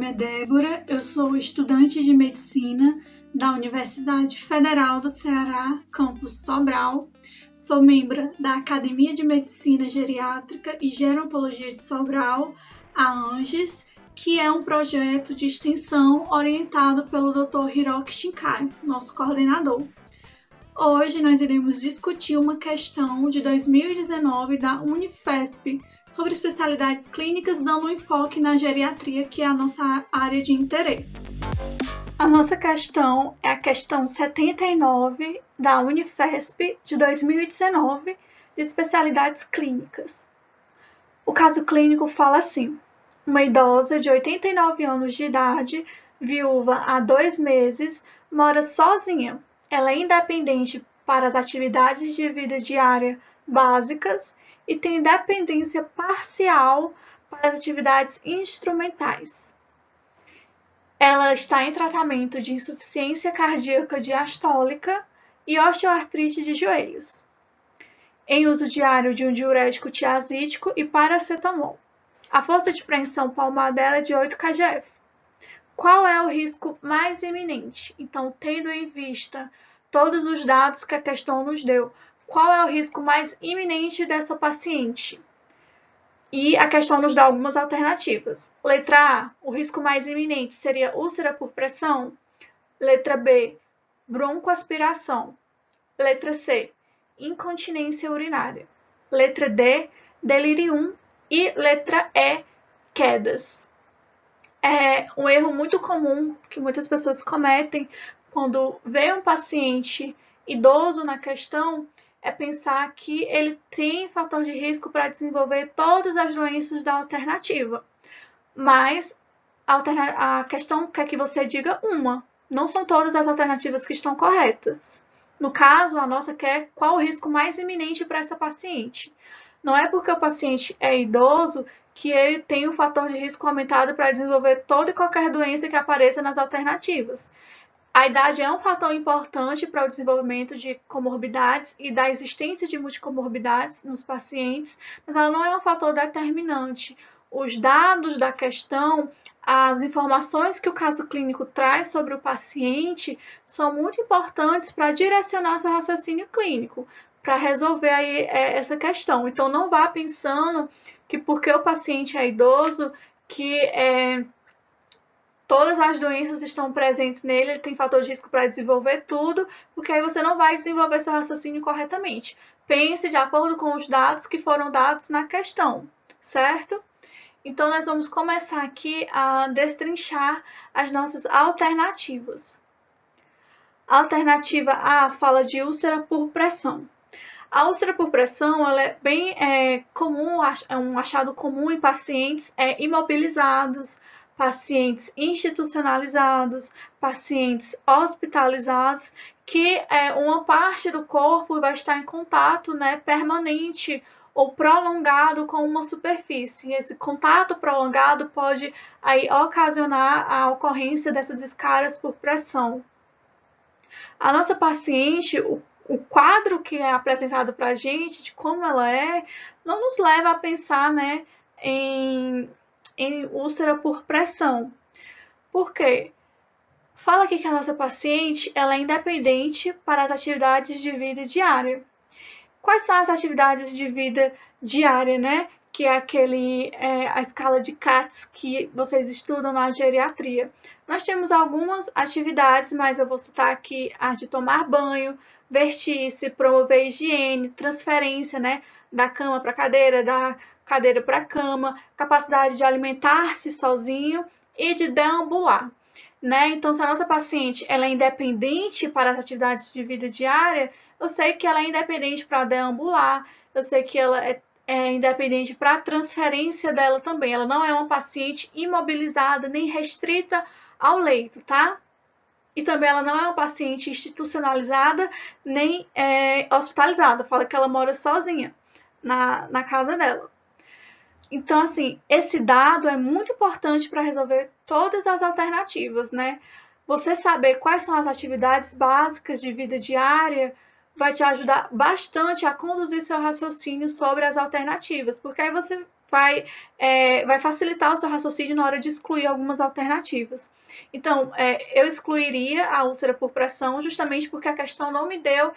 nome é Débora, eu sou estudante de medicina da Universidade Federal do Ceará, campus Sobral. Sou membro da Academia de Medicina Geriátrica e Gerontologia de Sobral, a ANGES, que é um projeto de extensão orientado pelo Dr. Hiroki Shinkai, nosso coordenador. Hoje nós iremos discutir uma questão de 2019 da Unifesp sobre especialidades clínicas, dando um enfoque na geriatria, que é a nossa área de interesse. A nossa questão é a questão 79 da Unifesp de 2019 de especialidades clínicas. O caso clínico fala assim: uma idosa de 89 anos de idade, viúva há 2 meses, mora sozinha. Ela é independente para as atividades de vida diária básicas e tem dependência parcial para as atividades instrumentais. Ela está em tratamento de insuficiência cardíaca diastólica e osteoartrite de joelhos, em uso diário de um diurético tiazídico e paracetamol. A força de preensão palmar dela é de 8 kgf. Qual é o risco mais iminente? Então, tendo em vista todos os dados que a questão nos deu, qual é o risco mais iminente dessa paciente? E a questão nos dá algumas alternativas. Letra A, o risco mais iminente seria úlcera por pressão. Letra B, broncoaspiração. Letra C, incontinência urinária. Letra D, delirium. E letra E, quedas. É um erro muito comum que muitas pessoas cometem quando vê um paciente idoso na questão, é pensar que ele tem fator de risco para desenvolver todas as doenças da alternativa. Mas a questão quer que você diga uma. Não são todas as alternativas que estão corretas. No caso, a nossa quer qual o risco mais iminente para essa paciente. Não é porque o paciente é idoso que ele tem um fator de risco aumentado para desenvolver toda e qualquer doença que apareça nas alternativas. A idade é um fator importante para o desenvolvimento de comorbidades e da existência de multicomorbidades nos pacientes, mas ela não é um fator determinante. Os dados da questão, as informações que o caso clínico traz sobre o paciente são muito importantes para direcionar seu raciocínio clínico, para resolver aí essa questão. Então, não vá pensando que porque o paciente é idoso, que todas as doenças estão presentes nele, ele tem fator de risco para desenvolver tudo, porque aí você não vai desenvolver seu raciocínio corretamente. Pense de acordo com os dados que foram dados na questão, certo? Então, nós vamos começar aqui a destrinchar as nossas alternativas. A alternativa A fala de úlcera por pressão. A úlcera por pressão ela é bem comum, é um achado comum em pacientes imobilizados, pacientes institucionalizados, pacientes hospitalizados, que uma parte do corpo vai estar em contato permanente ou prolongado com uma superfície. E esse contato prolongado pode aí ocasionar a ocorrência dessas escaras por pressão. A nossa paciente, o quadro que é apresentado para a gente, de como ela não nos leva a pensar em úlcera por pressão. Por quê? Fala aqui que a nossa paciente ela é independente para as atividades de vida diária. Quais são as atividades de vida diária, que é a escala de Katz que vocês estudam na geriatria? Nós temos algumas atividades, mas eu vou citar aqui as de tomar banho, vestir-se, promover higiene, transferência, da cama para a cadeira, da cadeira para a cama, capacidade de alimentar-se sozinho e de deambular. Então, se a nossa paciente ela é independente para as atividades de vida diária, eu sei que ela é independente para deambular, eu sei que ela é independente para a transferência dela também. Ela não é uma paciente imobilizada nem restrita ao leito, tá? E também ela não é uma paciente institucionalizada nem hospitalizada. Fala que ela mora sozinha na casa dela. Então, assim, esse dado é muito importante para resolver todas as alternativas, Você saber quais são as atividades básicas de vida diária vai te ajudar bastante a conduzir seu raciocínio sobre as alternativas, porque aí você vai facilitar o seu raciocínio na hora de excluir algumas alternativas. Então, eu excluiria a úlcera por pressão justamente porque a questão não me deu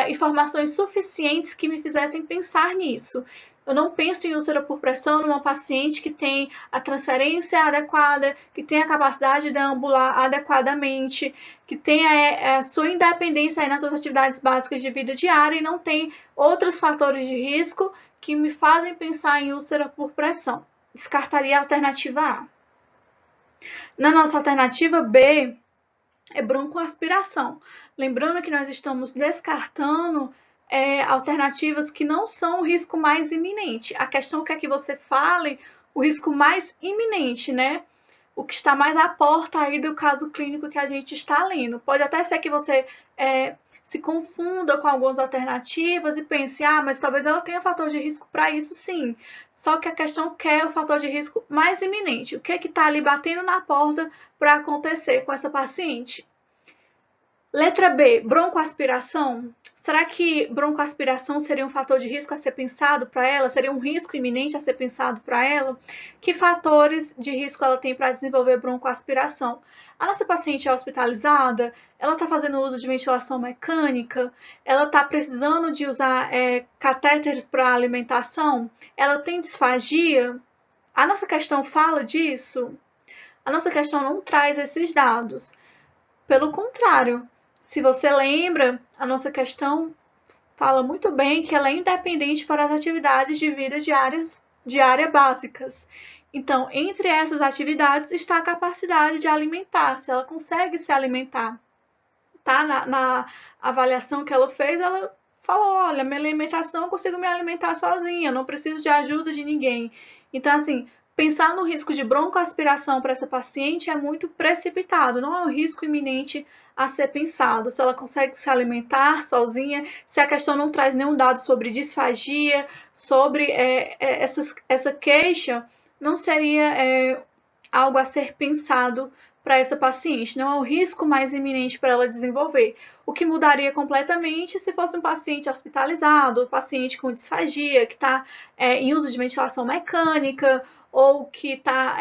informações suficientes que me fizessem pensar nisso. Eu não penso em úlcera por pressão numa paciente que tem a transferência adequada, que tem a capacidade de deambular adequadamente, que tem a sua independência aí nas suas atividades básicas de vida diária e não tem outros fatores de risco que me fazem pensar em úlcera por pressão. Descartaria a alternativa A. Na nossa alternativa B, é broncoaspiração. Lembrando que nós estamos descartando alternativas que não são o risco mais iminente. A questão é que você fale o risco mais iminente, né? O que está mais à porta aí do caso clínico que a gente está lendo. Pode até ser que você se confunda com algumas alternativas e pense, mas talvez ela tenha fator de risco para isso sim. Só que a questão é o fator de risco mais iminente. O que está ali batendo na porta para acontecer com essa paciente? Letra B, broncoaspiração. Será que broncoaspiração seria um fator de risco a ser pensado para ela? Seria um risco iminente a ser pensado para ela? Que fatores de risco ela tem para desenvolver broncoaspiração? A nossa paciente é hospitalizada? Ela está fazendo uso de ventilação mecânica? Ela está precisando de usar catéteres para alimentação? Ela tem disfagia? A nossa questão fala disso? A nossa questão não traz esses dados. Pelo contrário, se você lembra, a nossa questão fala muito bem que ela é independente para as atividades de vida diária básicas. Então, entre essas atividades está a capacidade de alimentar-se, ela consegue se alimentar. Tá? Na avaliação que ela fez, ela falou, olha, minha alimentação eu consigo me alimentar sozinha, não preciso de ajuda de ninguém. Então, assim, pensar no risco de broncoaspiração para essa paciente é muito precipitado, não é um risco iminente a ser pensado. Se ela consegue se alimentar sozinha, se a questão não traz nenhum dado sobre disfagia, sobre essa queixa, não seria algo a ser pensado para essa paciente, não é o risco mais iminente para ela desenvolver. O que mudaria completamente se fosse um paciente hospitalizado, um paciente com disfagia, que está em uso de ventilação mecânica, ou que está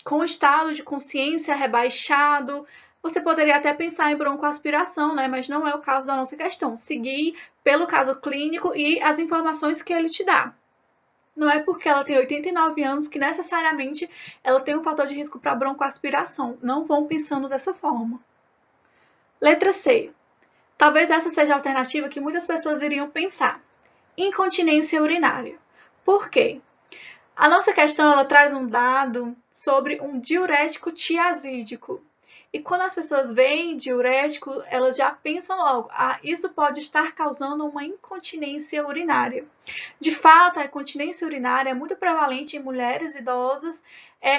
com estado de consciência rebaixado. Você poderia até pensar em broncoaspiração, né? Mas não é o caso da nossa questão. Seguir pelo caso clínico e as informações que ele te dá. Não é porque ela tem 89 anos que necessariamente ela tem um fator de risco para broncoaspiração. Não vão pensando dessa forma. Letra C. Talvez essa seja a alternativa que muitas pessoas iriam pensar. Incontinência urinária. Por quê? A nossa questão ela traz um dado sobre um diurético tiazídico. E quando as pessoas veem diurético, elas já pensam logo, isso pode estar causando uma incontinência urinária. De fato, a incontinência urinária é muito prevalente em mulheres idosas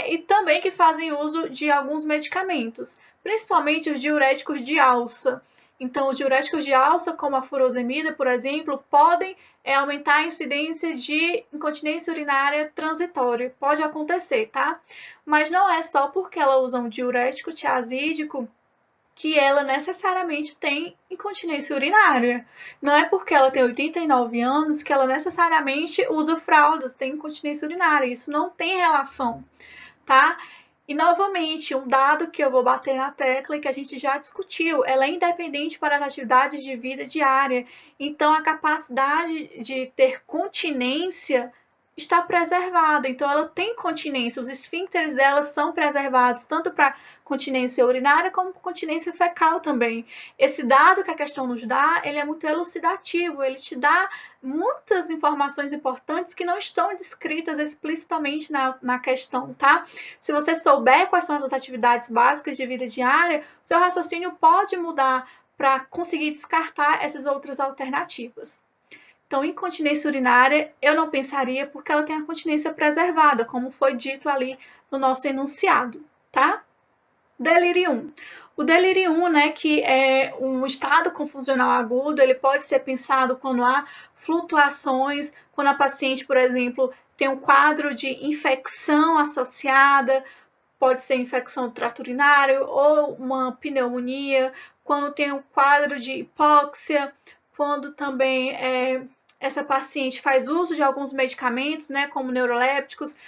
e também que fazem uso de alguns medicamentos, principalmente os diuréticos de alça. Então, os diuréticos de alça, como a furosemida, por exemplo, podem aumentar a incidência de incontinência urinária transitória. Pode acontecer, tá? Mas não é só porque ela usa um diurético tiazídico que ela necessariamente tem incontinência urinária. Não é porque ela tem 89 anos que ela necessariamente usa fraldas, tem incontinência urinária. Isso não tem relação, tá? E, novamente, um dado que eu vou bater na tecla e que a gente já discutiu, ela é independente para as atividades de vida diária. Então, a capacidade de ter continência está preservada. Então, ela tem continência. Os esfíncteres dela são preservados, tanto para continência urinária como continência fecal também. Esse dado que a questão nos dá, ele é muito elucidativo. Ele te dá muitas informações importantes que não estão descritas explicitamente na questão, tá? Se você souber quais são essas atividades básicas de vida diária, seu raciocínio pode mudar para conseguir descartar essas outras alternativas. Então, incontinência urinária, eu não pensaria porque ela tem a continência preservada, como foi dito ali no nosso enunciado, tá? Delirium. O delirium, né, que é um estado confusional agudo, ele pode ser pensado quando há flutuações, quando a paciente, por exemplo, tem um quadro de infecção associada, pode ser infecção do trato urinário ou uma pneumonia, quando tem um quadro de hipóxia, quando também essa paciente faz uso de alguns medicamentos, né, como neurolépticos,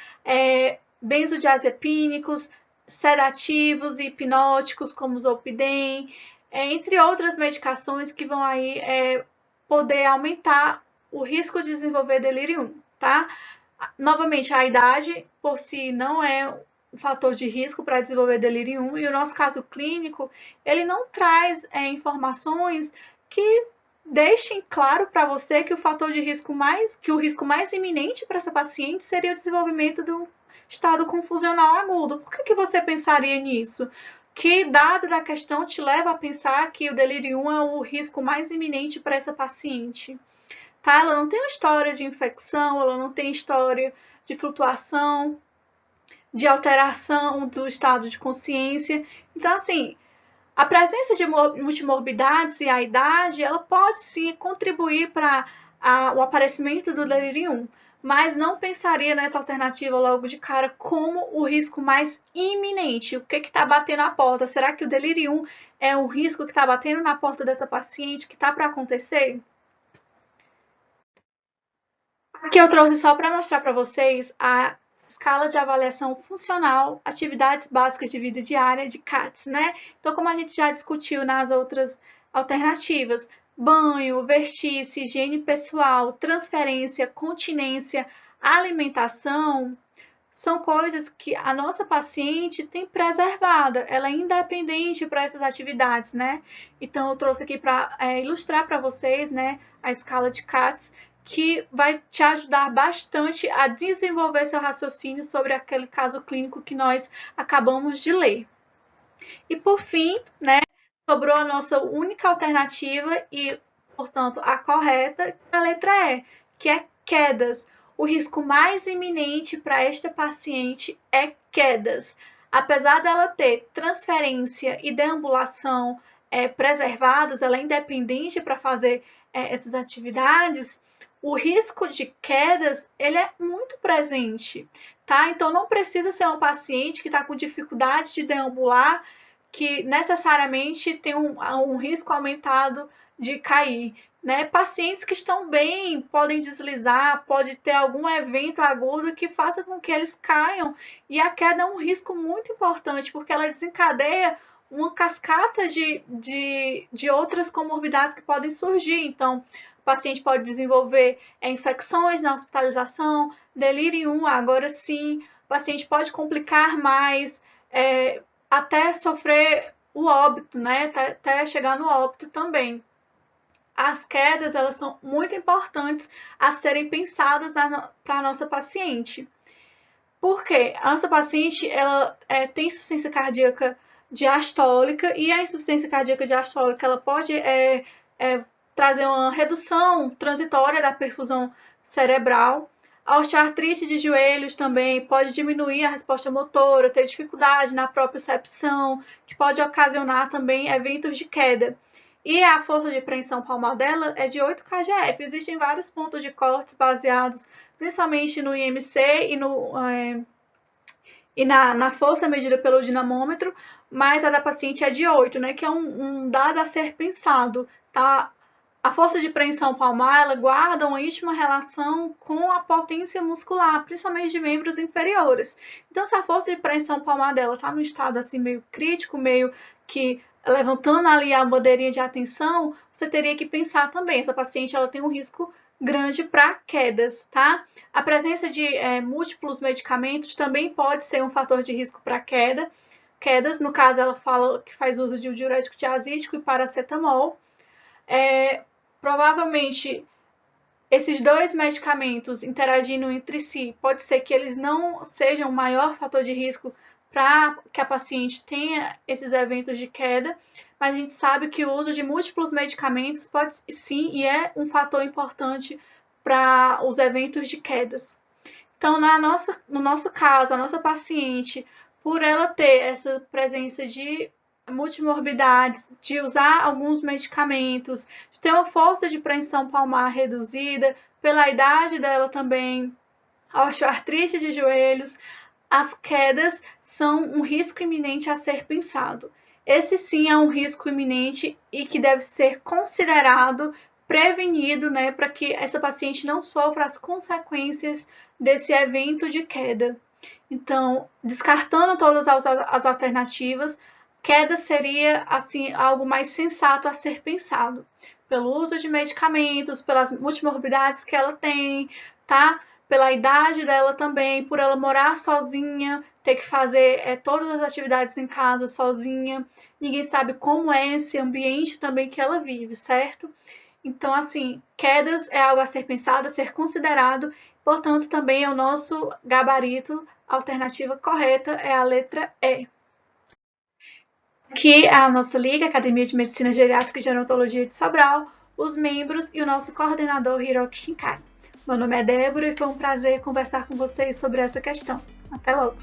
benzodiazepínicos, sedativos e hipnóticos, como o Zolpidem, entre outras medicações que vão aí poder aumentar o risco de desenvolver delírio 1, tá? Novamente, a idade por si não é um fator de risco para desenvolver delírio 1 e o nosso caso clínico, ele não traz informações que deixem claro para você que o fator de risco que o risco mais iminente para essa paciente seria o desenvolvimento do estado confusional agudo. Por que você pensaria nisso? Que dado da questão te leva a pensar que o delírio 1 é o risco mais iminente para essa paciente? Tá? Ela não tem uma história de infecção, ela não tem história de flutuação, de alteração do estado de consciência. Então, assim, a presença de multimorbidades e a idade, ela pode sim contribuir para o aparecimento do delírio 1, mas não pensaria nessa alternativa logo de cara como o risco mais iminente. O que está batendo na porta? Será que o delírio 1 é um risco que está batendo na porta dessa paciente, que está para acontecer? Aqui eu trouxe só para mostrar para vocês a escala de avaliação funcional, atividades básicas de vida diária de CATS, né? Então, como a gente já discutiu nas outras alternativas, banho, vestir-se, higiene pessoal, transferência, continência, alimentação, são coisas que a nossa paciente tem preservada, ela é independente para essas atividades, né? Então, eu trouxe aqui para ilustrar para vocês, né, a escala de CATS, que vai te ajudar bastante a desenvolver seu raciocínio sobre aquele caso clínico que nós acabamos de ler. E por fim, né, sobrou a nossa única alternativa e, portanto, a correta, a letra E, que é quedas. O risco mais iminente para esta paciente é quedas. Apesar dela ter transferência e deambulação preservados, ela é independente para fazer essas atividades, o risco de quedas ele é muito presente, tá? Então não precisa ser um paciente que está com dificuldade de deambular, que necessariamente tem um risco aumentado de cair, né? Pacientes que estão bem podem deslizar, pode ter algum evento agudo que faça com que eles caiam, e a queda é um risco muito importante, porque ela desencadeia uma cascata de outras comorbidades que podem surgir. Então, o paciente pode desenvolver infecções na hospitalização, delírio 1, agora sim, o paciente pode complicar mais, até sofrer o óbito, né? Até chegar no óbito também. As quedas, elas são muito importantes a serem pensadas para a nossa paciente. Por quê? A nossa paciente, ela tem insuficiência cardíaca diastólica, e a insuficiência cardíaca diastólica, ela pode trazer uma redução transitória da perfusão cerebral. A osteoartrite de joelhos também pode diminuir a resposta motora, ter dificuldade na propriocepção, que pode ocasionar também eventos de queda. E a força de preensão palmar dela é de 8 kgf. Existem vários pontos de cortes baseados principalmente no IMC e na força medida pelo dinamômetro, mas a da paciente é de 8, né, que é um dado a ser pensado, tá? A força de preensão palmar, ela guarda uma íntima relação com a potência muscular, principalmente de membros inferiores. Então, se a força de preensão palmar dela está no estado assim meio crítico, meio que levantando ali a bandeirinha de atenção, você teria que pensar também, essa paciente ela tem um risco grande para quedas, tá? A presença de múltiplos medicamentos também pode ser um fator de risco para quedas. No caso, ela fala que faz uso de um diurético tiazídico e paracetamol. Provavelmente, esses dois medicamentos interagindo entre si, pode ser que eles não sejam o maior fator de risco para que a paciente tenha esses eventos de queda, mas a gente sabe que o uso de múltiplos medicamentos pode sim e é um fator importante para os eventos de quedas. Então, no nosso caso, a nossa paciente, por ela ter essa presença de multimorbidades, de usar alguns medicamentos, de ter uma força de preensão palmar reduzida, pela idade dela também, a osteoartrite de joelhos, as quedas são um risco iminente a ser pensado. Esse sim é um risco iminente e que deve ser considerado prevenido, né, para que essa paciente não sofra as consequências desse evento de queda. Então, descartando todas as alternativas, queda seria assim algo mais sensato a ser pensado, pelo uso de medicamentos, pelas multimorbidades que ela tem, tá? Pela idade dela também, por ela morar sozinha, ter que fazer todas as atividades em casa sozinha. Ninguém sabe como é esse ambiente também que ela vive, certo? Então, assim, quedas é algo a ser pensado, a ser considerado, portanto, também é o nosso gabarito. A alternativa correta é a letra E. Que é a nossa liga, Academia de Medicina Geriátrica e Gerontologia de Sobral, os membros e o nosso coordenador Hiroki Shinkai. Meu nome é Débora e foi um prazer conversar com vocês sobre essa questão. Até logo!